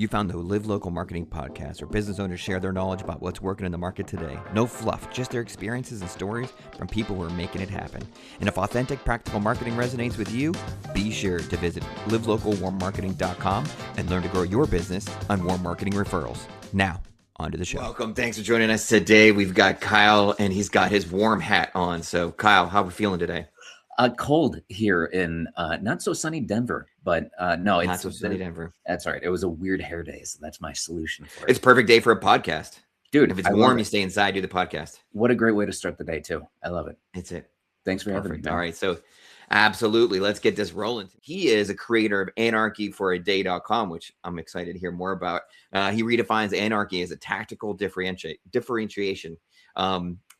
You found the Live Local Marketing Podcast, where business owners share their knowledge about what's working in the market today. No fluff, just their experiences and stories from people who are making it happen. And if authentic, practical marketing resonates with you, be sure to visit livelocalwarmmarketing.com and learn to grow your business on warm marketing referrals. Now, on to the show. Welcome. Thanks for joining us today. We've got Kyle, and he's got his warm hat on. So, Kyle, how are we feeling today? Cold here in not so sunny Denver, but no, it's not so sunny Denver. That's all right. It was a weird hair day, so that's my solution for it. It's a perfect day for a podcast, dude. If it's warm, you stay inside, do the podcast. What a great way to start the day too. I love it. That's it. Thanks for having me. All right, so absolutely, let's get this rolling. He is a creator of anarchyforaday.com, which I'm excited to hear more about. He redefines anarchy as a tactical differentiation.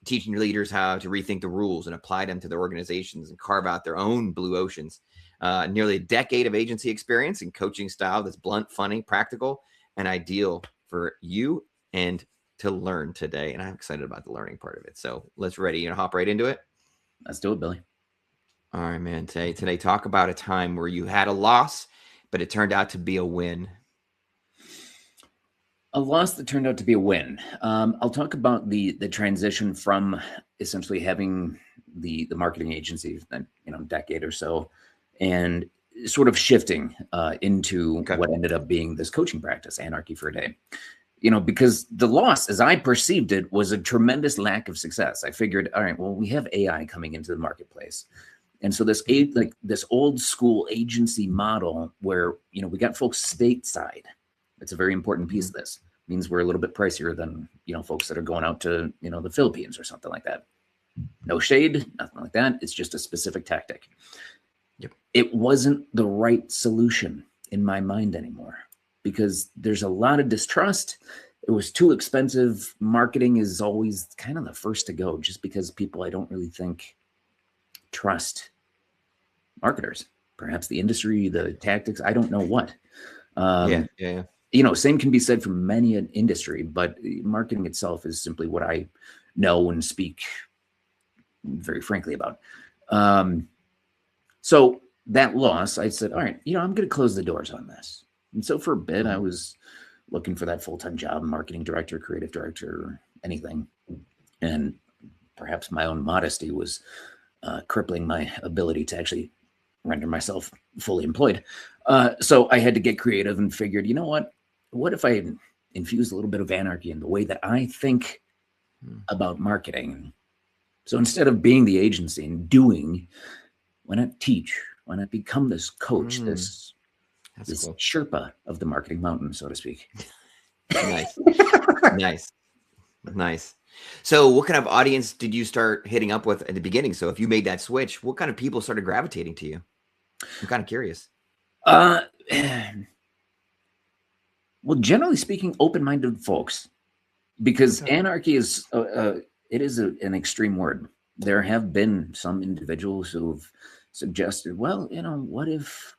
Teaching leaders how to rethink the rules and apply them to their organizations and carve out their own blue oceans. Nearly a decade of agency experience and coaching style that's blunt, funny, practical, and ideal for you and to learn today. And I'm excited about the learning part of it. So let's hop right into it. Let's do it, Billy. All right, man. Today, talk about a time where you had a loss, but it turned out to be a win. A loss that turned out to be a win. I'll talk about the transition from essentially having the marketing agency, decade or so, and sort of shifting into what ended up being this coaching practice, Anarchy for a Day. Because the loss, as I perceived it, was a tremendous lack of success. I figured, all right, well, we have AI coming into the marketplace. And so this old school agency model where, we got folks stateside. It's a very important piece of this. It means we're a little bit pricier than, folks that are going out to, the Philippines or something like that. No shade, nothing like that. It's just a specific tactic. Yep. It wasn't the right solution in my mind anymore because there's a lot of distrust. It was too expensive. Marketing is always kind of the first to go just because people, I don't really think, trust marketers. Perhaps the industry, the tactics, I don't know what. Yeah. Same can be said for many an industry, but marketing itself is simply what I know and speak very frankly about. So that loss, I said, all right, I'm going to close the doors on this. And so for a bit, I was looking for that full-time job, marketing director, creative director, anything. And perhaps my own modesty was crippling my ability to actually render myself fully employed. So I had to get creative and figured, what if I infuse a little bit of anarchy in the way that I think about marketing? So instead of being the agency and doing, why not teach? Why not become this coach, this cool Sherpa of the marketing mountain, so to speak? Nice. So what kind of audience did you start hitting up with at the beginning? So if you made that switch, what kind of people started gravitating to you? I'm kind of curious. Well, generally speaking, open-minded folks, because anarchy is an extreme word. There have been some individuals who've suggested, well, what if,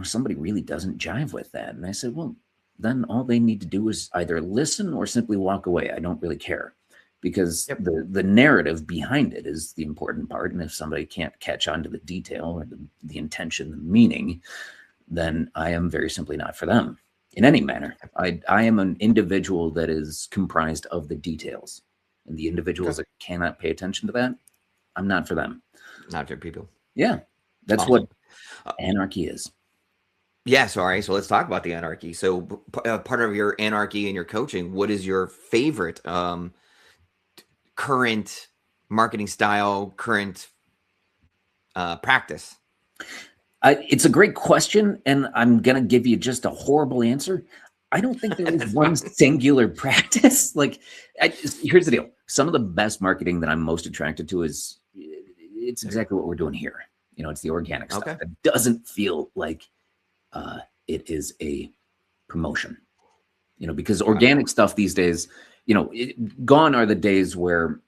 somebody really doesn't jive with that? And I said, well, then all they need to do is either listen or simply walk away. I don't really care because the narrative behind it is the important part. And if somebody can't catch on to the detail or the intention, the meaning, then I am very simply not for them. In any manner, I am an individual that is comprised of the details, and the individuals that cannot pay attention to that, I'm not for them. Not for people. Yeah, that's awesome. What anarchy is. Yeah, sorry. So let's talk about the anarchy. So part of your anarchy and your coaching, what is your favorite current marketing style, current practice? It's a great question, and I'm going to give you just a horrible answer. I don't think there is one singular practice. Here's the deal. Some of the best marketing that I'm most attracted to it's exactly what we're doing here. It's the organic stuff. It doesn't feel like it is a promotion, because organic stuff these days, gone are the days where,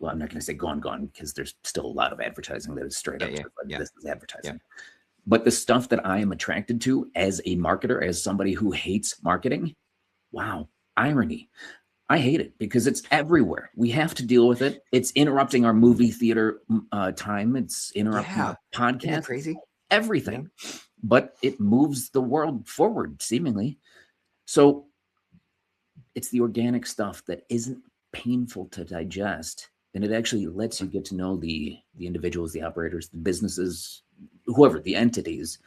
well, I'm not going to say gone, because there's still a lot of advertising that is straight up. This is advertising. Yeah. But the stuff that I am attracted to as a marketer, as somebody who hates marketing, wow, irony. I hate it because it's everywhere. We have to deal with it. It's interrupting our movie theater time. It's interrupting our podcast. Crazy. Everything. but it moves the world forward seemingly. So it's the organic stuff that isn't painful to digest, and it actually lets you get to know the individuals, the operators, the businesses, whoever, the entities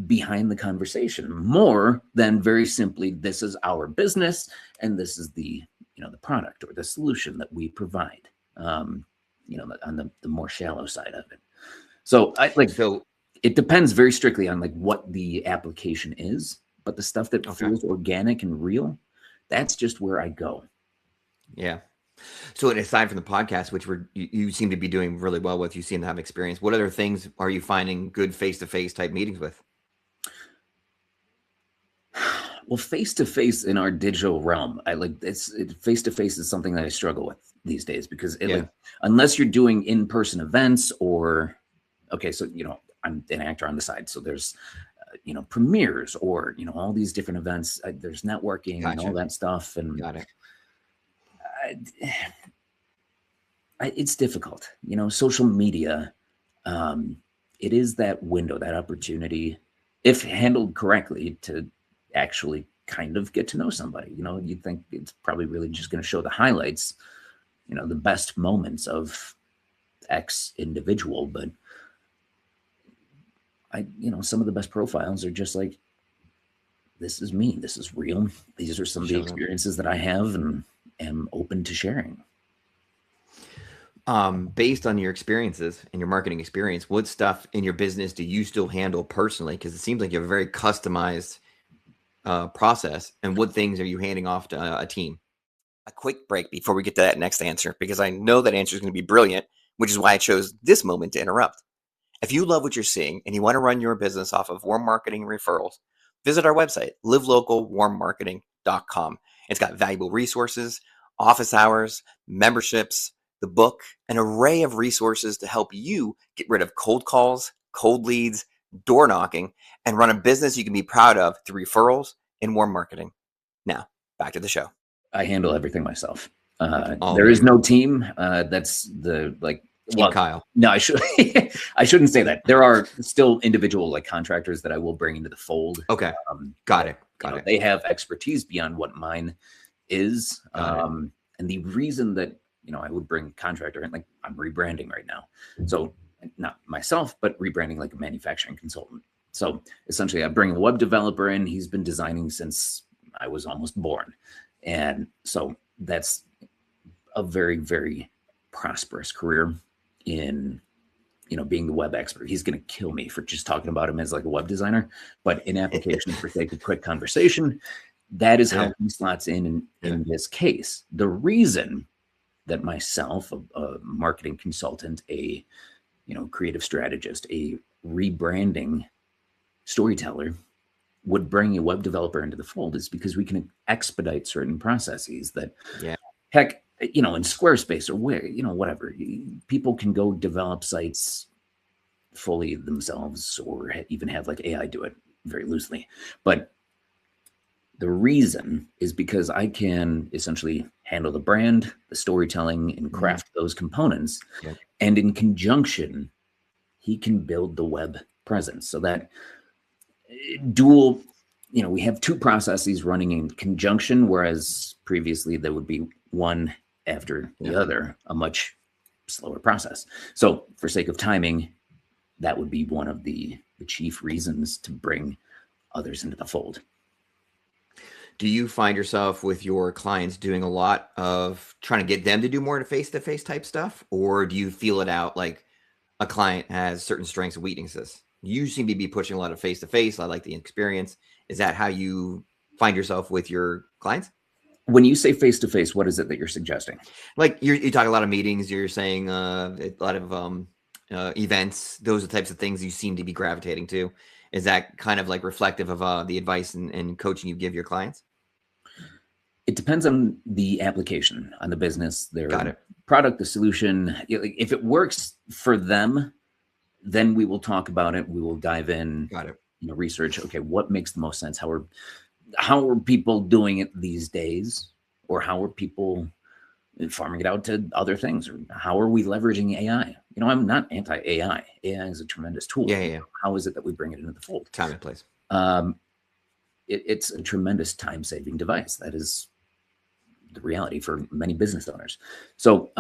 behind the conversation, more than very simply, this is our business and this is the the product or the solution that we provide, on the more shallow side of it. So it depends very strictly on like what the application is, but the stuff that feels organic and real, that's just where I go. Yeah. So aside from the podcast, which you seem to be doing really well with, you seem to have experience, what other things are you finding good face-to-face type meetings with? Well, face-to-face in our digital realm, face-to-face is something that I struggle with these days, because unless you're doing in-person events or, so, I'm an actor on the side. So there's, premieres or, all these different events. There's networking and all that stuff. And got it. It's difficult, social media. It is that window, that opportunity, if handled correctly, to actually kind of get to know somebody. You'd think it's probably really just going to show the highlights, the best moments of X individual, but some of the best profiles are just like, this is me, this is real, these are some of the experiences that I have and am open to sharing. Based on your experiences and your marketing experience, what stuff in your business do you still handle personally? Because it seems like you have a very customized process. And what things are you handing off to a team? A quick break before we get to that next answer, because I know that answer is going to be brilliant, which is why I chose this moment to interrupt. If you love what you're seeing and you want to run your business off of warm marketing referrals, visit our website, livelocalwarmmarketing.com. It's got valuable resources, office hours, memberships, the book, an array of resources to help you get rid of cold calls, cold leads, door knocking, and run a business you can be proud of through referrals and warm marketing. Now, back to the show. I handle everything myself. There is no team. That's the Team Kyle. No, I shouldn't say that. There are still individual contractors that I will bring into the fold. Okay. Got it. They have expertise beyond what mine is. And the reason that, I would bring a contractor in, I'm rebranding right now. So not myself, but rebranding like a manufacturing consultant. So essentially I bring a web developer in. He's been designing since I was almost born. And so that's a very, very prosperous career in, being the web expert. He's going to kill me for just talking about him as like a web designer, but in application for sake of quick conversation, that is how he slots in this case. The reason that myself, a marketing consultant, a, creative strategist, a rebranding storyteller would bring a web developer into the fold is because we can expedite certain processes that, heck, in Squarespace or where, whatever, people can go develop sites fully themselves or even have AI do it very loosely. But the reason is because I can essentially handle the brand, the storytelling, and craft those components. Yep. And in conjunction, he can build the web presence. So that dual, we have two processes running in conjunction, whereas previously there would be one after the other, a much slower process. So for sake of timing, that would be one of the chief reasons to bring others into the fold. Do you find yourself with your clients doing a lot of trying to get them to do more face-to-face type stuff? Or do you feel it out like a client has certain strengths and weaknesses? You seem to be pushing a lot of face-to-face. I like the experience. Is that how you find yourself with your clients? When you say face-to-face, what is it that you're suggesting? Like you talk a lot of meetings, you're saying a lot of events, those are the types of things you seem to be gravitating to. Is that kind of reflective of the advice and coaching you give your clients? It depends on the application, on the business, their product, the solution. If it works for them, then we will talk about it. We will dive in, research. Okay, what makes the most sense? How are people doing it these days? Or how are people farming it out to other things. Or how are we leveraging AI? I'm not anti-AI. AI is a tremendous tool. Yeah. How is it that we bring it into the fold? Time and place. It's a tremendous time-saving device. That is the reality for many business owners. So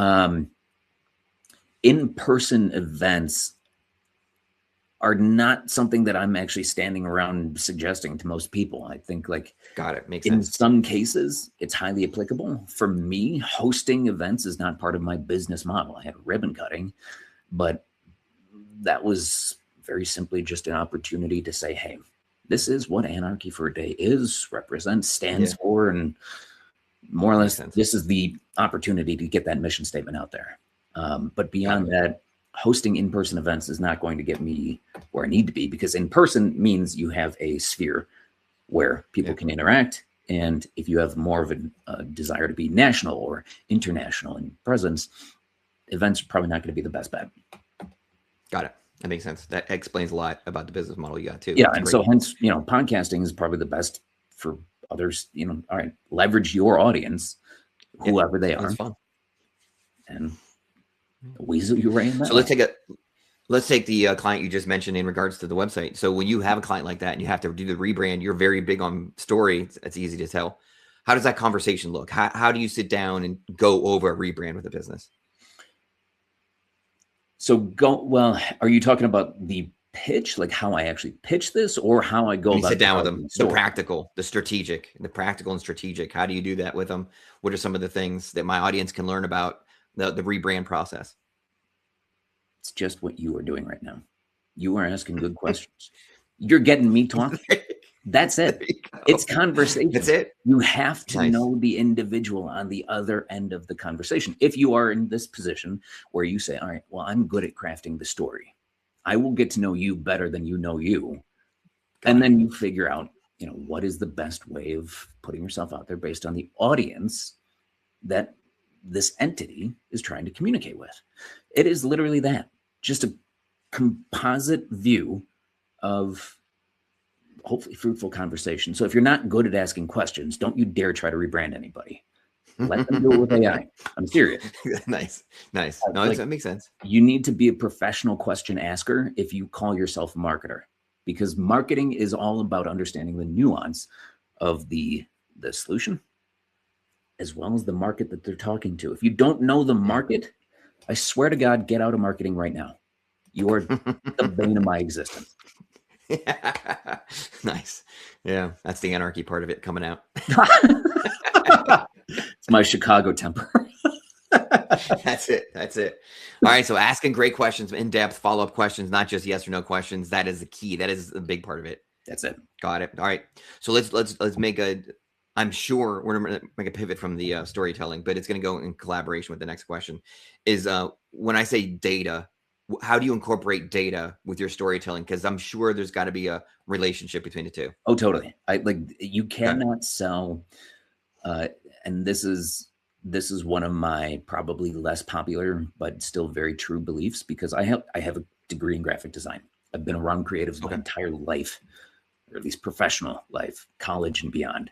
in-person events are not something that I'm actually standing around suggesting to most people. I think Got it. Makes in sense. some cases, it's highly applicable. For me, hosting events is not part of my business model. I had ribbon cutting, but that was very simply just an opportunity to say, hey, this is what Anarchy for a Day represents, stands for, and more or less, this is the opportunity to get that mission statement out there. But beyond that, hosting in-person events is not going to get me where I need to be, because in-person means you have a sphere where people can interact. And if you have more of a desire to be national or international in presence, events are probably not going to be the best bet. Got it. That makes sense. That explains a lot about the business model you got too. Yeah. And so hence, podcasting is probably the best for others. All right, leverage your audience, whoever they are. Fun. And weasel your way in that. So let's take the client you just mentioned in regards to the website. So when you have a client like that and you have to do the rebrand, you're very big on story. It's easy to tell. How does that conversation look? How do you sit down and go over a rebrand with a business? So are you talking about the pitch, like how I actually pitch this, or how I go about sit down with them? The practical, the practical and strategic. How do you do that with them? What are some of the things that my audience can learn about the rebrand process? It's just what you are doing right now. You are asking good questions. You're getting me talking. That's it. It's conversation. That's it. You have to know the individual on the other end of the conversation. If you are in this position where you say, all right, well, I'm good at crafting the story. I will get to know you better than you know you. And then you figure out, what is the best way of putting yourself out there based on the audience that this entity is trying to communicate with. It is literally that. Just a composite view of hopefully fruitful conversation. So if you're not good at asking questions, don't you dare try to rebrand anybody. Let them do it with AI. I'm serious. Nice. No, that makes sense. You need to be a professional question asker if you call yourself a marketer, because marketing is all about understanding the nuance of the solution as well as the market that they're talking to. If you don't know the market, I swear to God, get out of marketing right now. You are the bane of my existence. Nice. Yeah, that's the anarchy part of it coming out. It's my Chicago temper. That's it. All right, so asking great questions, in-depth follow-up questions, not just yes or no questions. That is the key. That is a big part of it. That's it. Got it. All right, so let's make I'm sure we're going to make a pivot from the storytelling, but it's going to go in collaboration with the next question. Is when I say data, how do you incorporate data with your storytelling? Because I'm sure there's got to be a relationship between the two. Oh, totally. You cannot sell, and this is one of my probably less popular but still very true beliefs, because I have a degree in graphic design. I've been around creatives my entire life, or at least professional life, college and beyond.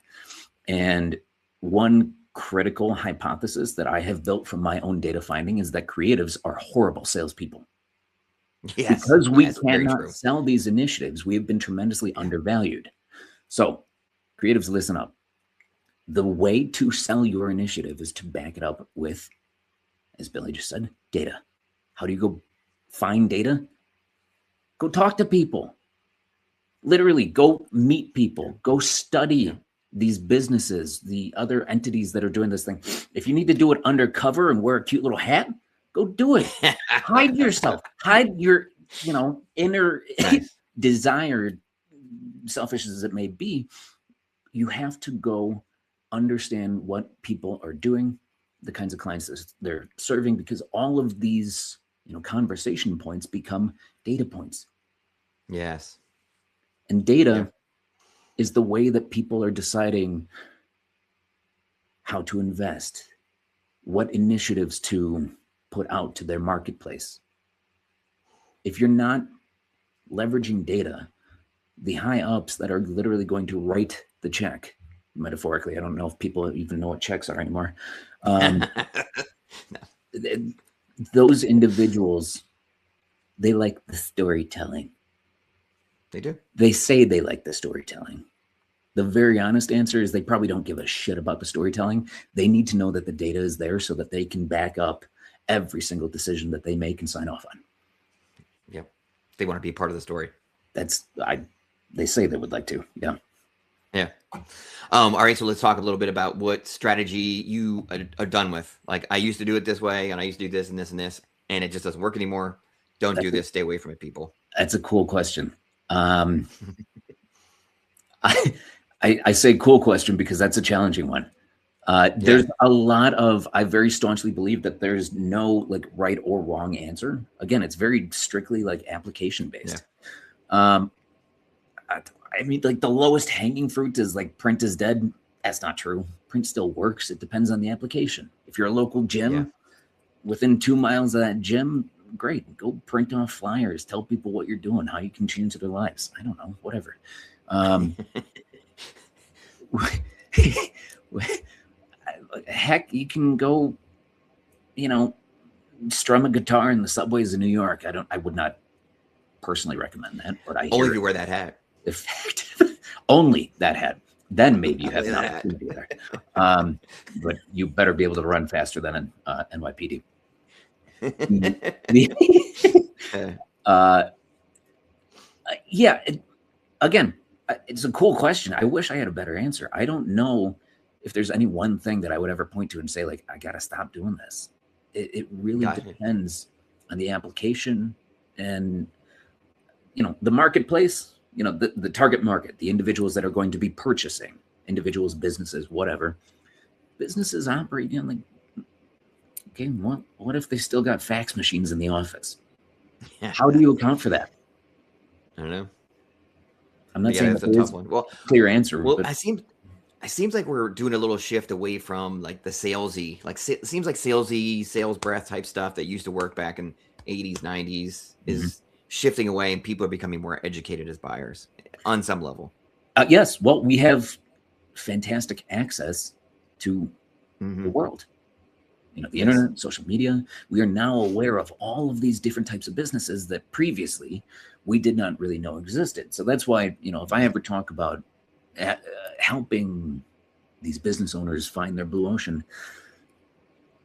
And one critical hypothesis that I have built from my own data finding is that creatives are horrible salespeople. Yes, because we cannot sell these initiatives, we have been tremendously undervalued. So creatives, listen up. The way to sell your initiative is to back it up with, as Billy just said, data. How do you go find data? Go talk to people. Literally, go meet people. Go study these businesses, the other entities that are doing this thing. If you need to do it undercover and wear a cute little hat, go do it. Hide yourself. Hide your, inner desire, selfish as it may be. You have to go understand what people are doing, the kinds of clients they're serving, because all of these, conversation points become data points. Yes. And data is the way that people are deciding how to invest, what initiatives to put out to their marketplace. If you're not leveraging data, the high ups that are literally going to write the check metaphorically. I don't know if people even know what checks are anymore. Those individuals, they like the storytelling. They do. They say they like the storytelling. The very honest answer is they probably don't give a shit about the storytelling. They need to know that the data is there so that they can back up every single decision that they make and sign off on. Yep. They want to be part of the story. They say they would like to. Yeah. Yeah. All right. So let's talk a little bit about what strategy you are done with. Like, I used to do it this way, and I used to do this and this and this, and it just doesn't work anymore. Don't do this. Stay away from it, people. That's a cool question. I say cool question because that's a challenging one. There's a lot of, I very staunchly believe that there's no like right or wrong answer. Again, it's very strictly like application based. Yeah. I mean, like the lowest hanging fruit is like print is dead. That's not true. Print still works. It depends on the application. If you're a local gym, within 2 miles of that gym, great. Go print off flyers. Tell people what you're doing, how you can change their lives. I don't know, whatever. Heck, you can go, strum a guitar in the subways of New York. I would not personally recommend that, but only if you wear that hat. Effective. Only that hat. Then maybe you have an opportunity there. But you better be able to run faster than an NYPD. Again, it's a cool question. I wish I had a better answer. I don't know if there's any one thing that I would ever point to and say, like, I got to stop doing this. It really depends on the application and, the marketplace, the target market, the individuals that are going to be purchasing, individuals, businesses, whatever. Businesses operate, like, okay, what if they still got fax machines in the office? How do you account for that? I don't know. I'm not saying that's a tough one. Well, clear answer. Well, it seems like we're doing a little shift away from like the salesy, like it seems like salesy, sales breath type stuff that used to work back in 80s, 90s is shifting away, and people are becoming more educated as buyers on some level. Yes. Well, we have fantastic access to the world. The internet, social media. We are now aware of all of these different types of businesses that previously we did not really know existed. So that's why, if I ever talk about helping these business owners find their blue ocean,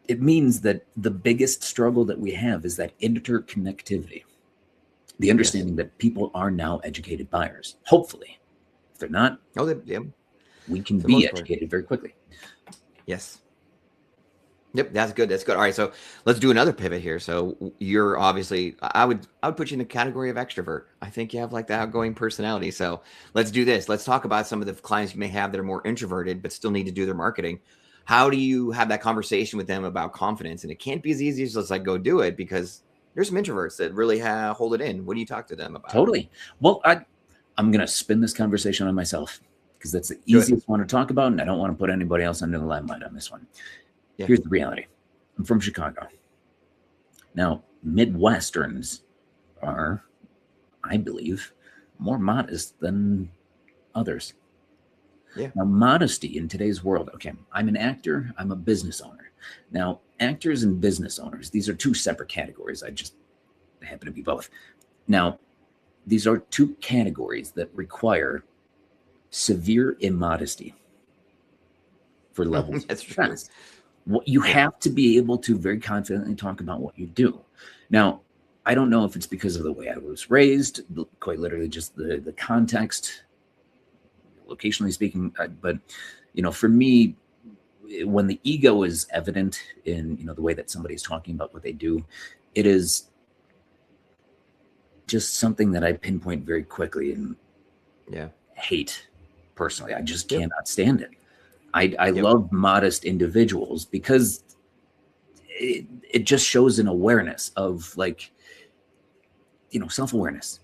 it means that the biggest struggle that we have is that interconnectivity, the understanding that people are now educated buyers. Hopefully, if they're not, we can be educated very quickly. Yes. Yep, that's good. That's good. All right, so let's do another pivot here. So you're obviously, I would put you in the category of extrovert. I think you have like the outgoing personality. So let's do this. Let's talk about some of the clients you may have that are more introverted but still need to do their marketing. How do you have that conversation with them about confidence? And it can't be as easy as just like go do it, because there's some introverts that really hold it in. What do you talk to them about? Totally. Well, I'm going to spin this conversation on myself because that's the easiest one to talk about, and I don't want to put anybody else under the limelight on this one. Yeah. Here's the reality. I'm from Chicago. Now, Midwesterns are, I believe, more modest than others. Yeah. Now, modesty in today's world. Okay, I'm an actor. I'm a business owner. Now, actors and business owners, these are two separate categories. I happen to be both. Now, these are two categories that require severe immodesty for levels. That's true. You have to be able to very confidently talk about what you do. Now, I don't know if it's because of the way I was raised, quite literally just the context, locationally speaking, but, for me, when the ego is evident in, the way that somebody's talking about what they do, it is just something that I pinpoint very quickly and hate personally. I just cannot stand it. I love modest individuals because it just shows an awareness of like, self-awareness.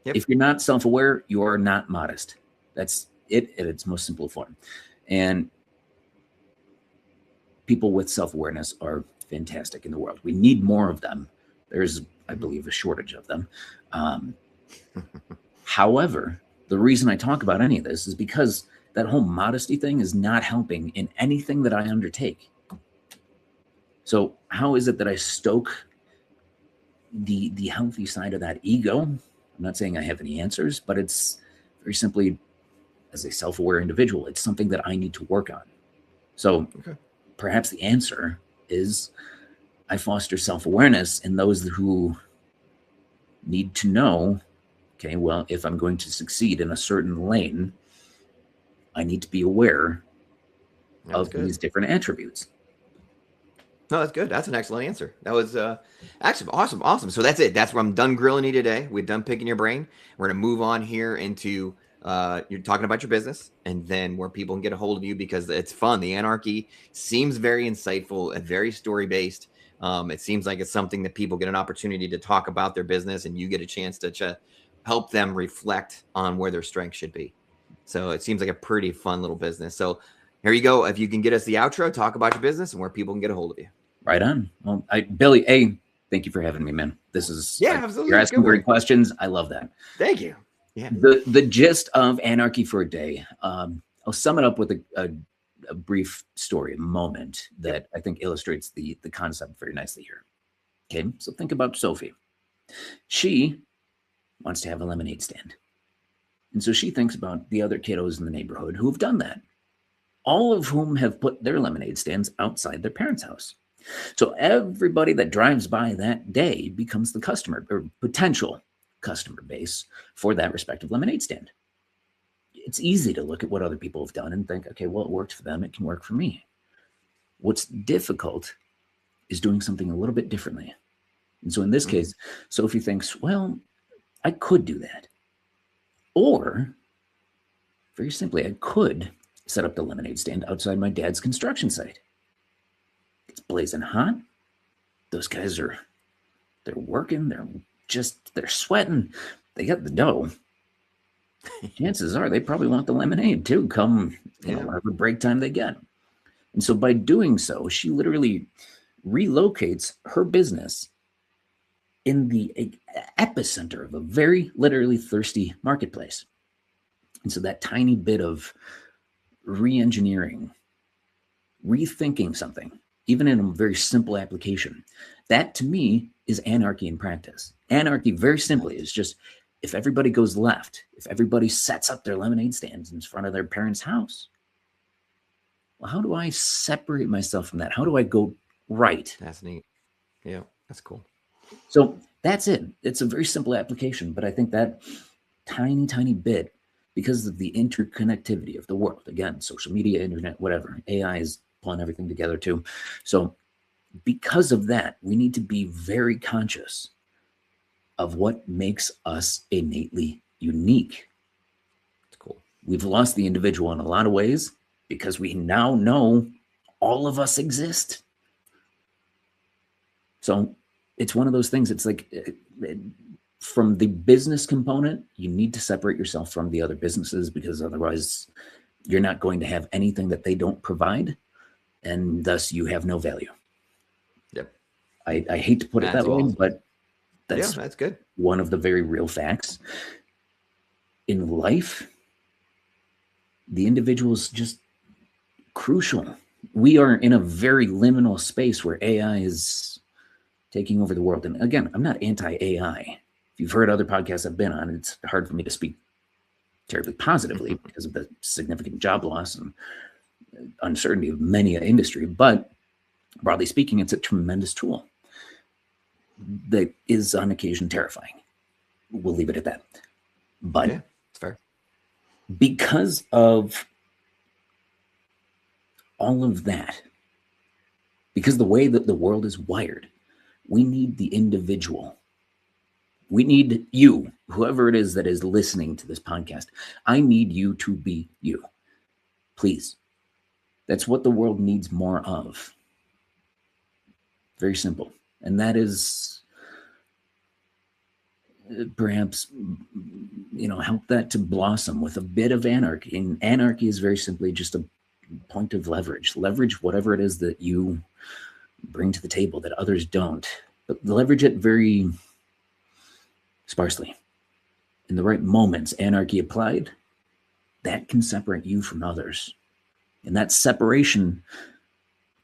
Yep. If you're not self-aware, you are not modest. That's it at its most simple form. And people with self-awareness are fantastic in the world. We need more of them. There's, I believe, a shortage of them. However, the reason I talk about any of this is because That whole modesty thing is not helping in anything that I undertake. So how is it that I stoke the healthy side of that ego? I'm not saying I have any answers, but it's very simply, as a self-aware individual, it's something that I need to work on. So perhaps the answer is I foster self-awareness in those who need to know, okay, well, if I'm going to succeed in a certain lane, I need to be aware of these different attributes. No, that's good. That's an excellent answer. That was actually awesome. So that's it. That's where I'm done grilling you today. We're done picking your brain. We're gonna move on here into you're talking about your business, and then where people can get a hold of you because it's fun. The Anarchy seems very insightful and very story based. It seems like it's something that people get an opportunity to talk about their business, and you get a chance to help them reflect on where their strengths should be. So it seems like a pretty fun little business. So here you go. If you can get us the outro, talk about your business and where people can get a hold of you. Right on. Well, Billy, thank you for having me, man. This is absolutely. You're asking great questions. I love that. Thank you. Yeah. The gist of Anarchy for a Day. I'll sum it up with a brief story, a moment that I think illustrates the concept very nicely here. Okay, so think about Sophie. She wants to have a lemonade stand. And so she thinks about the other kiddos in the neighborhood who have done that, all of whom have put their lemonade stands outside their parents' house. So everybody that drives by that day becomes the customer or potential customer base for that respective lemonade stand. It's easy to look at what other people have done and think, okay, well, it worked for them. It can work for me. What's difficult is doing something a little bit differently. And so in this case, Sophie thinks, well, I could do that. Or very simply, I could set up the lemonade stand outside my dad's construction site. It's blazing hot. Those guys they're working. They're sweating. They got the dough. Chances are they probably want the lemonade too, come whatever break time they get. And so by doing so, she literally relocates her business in the epicenter of a very literally thirsty marketplace. And so that tiny bit of re-engineering, rethinking something, even in a very simple application, that to me is anarchy in practice. Anarchy, very simply, is just if everybody goes left, if everybody sets up their lemonade stands in front of their parents' house, well, how do I separate myself from that? How do I go right? That's neat. Yeah, that's cool. So that's it. It's a very simple application, but I think that tiny, tiny bit, because of the interconnectivity of the world, again, social media, internet, whatever, AI is pulling everything together too. So because of that, we need to be very conscious of what makes us innately unique. It's cool. We've lost the individual in a lot of ways because we now know all of us exist. So it's one of those things. It's like from the business component, you need to separate yourself from the other businesses because otherwise you're not going to have anything that they don't provide, and thus you have no value. Yep. I hate to put it that way, but that's good. One of the very real facts. In life, the individual is just crucial. We are in a very liminal space where AI is taking over the world. And again, I'm not anti-AI. If you've heard other podcasts I've been on, it's hard for me to speak terribly positively because of the significant job loss and uncertainty of many an industry. But broadly speaking, it's a tremendous tool that is on occasion terrifying. We'll leave it at that. But it's fair. Because of all of that, because the way that the world is wired, we need the individual. We need you, whoever it is that is listening to this podcast. I need you to be you. Please. That's what the world needs more of. Very simple. And that is perhaps, help that to blossom with a bit of anarchy. And anarchy is very simply just a point of leverage. Leverage whatever it is that you bring to the table that others don't, but leverage it very sparsely. In the right moments, anarchy applied that can separate you from others. And that separation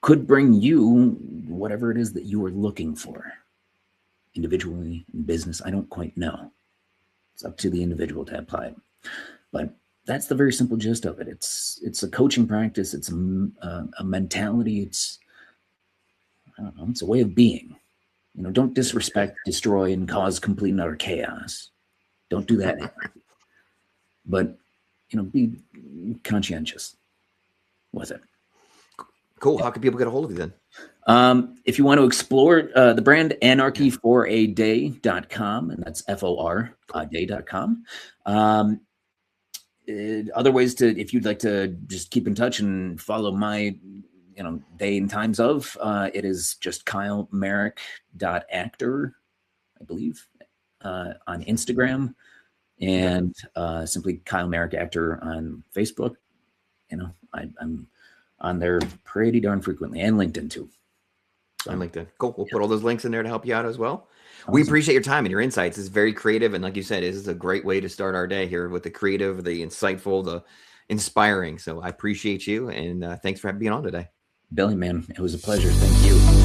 could bring you whatever it is that you are looking for. Individually, in business, I don't quite know. It's up to the individual to apply it. But that's the very simple gist of it. It's a coaching practice. It's a mentality. It's, I don't know, it's a way of being. You know, don't disrespect, destroy, and cause complete and utter chaos. Don't do that. But, you know, be conscientious with it. Cool. How can people get a hold of you then? If you want to explore the brand, anarchyforaday.com, and that's FOR day.com. Other ways to, if you'd like to just keep in touch and follow my, you know, day and times of, it is just kylemerrick.actor, I believe, on Instagram, and simply Kyle Merrick Actor on Facebook. You know, I'm on there pretty darn frequently, and LinkedIn too. So, on LinkedIn. Cool. We'll put all those links in there to help you out as well. Awesome. We appreciate your time and your insights. It's very creative. And like you said, this is a great way to start our day here with the creative, the insightful, the inspiring. So I appreciate you. And thanks for being on today. Billy, man, it was a pleasure. Thank you.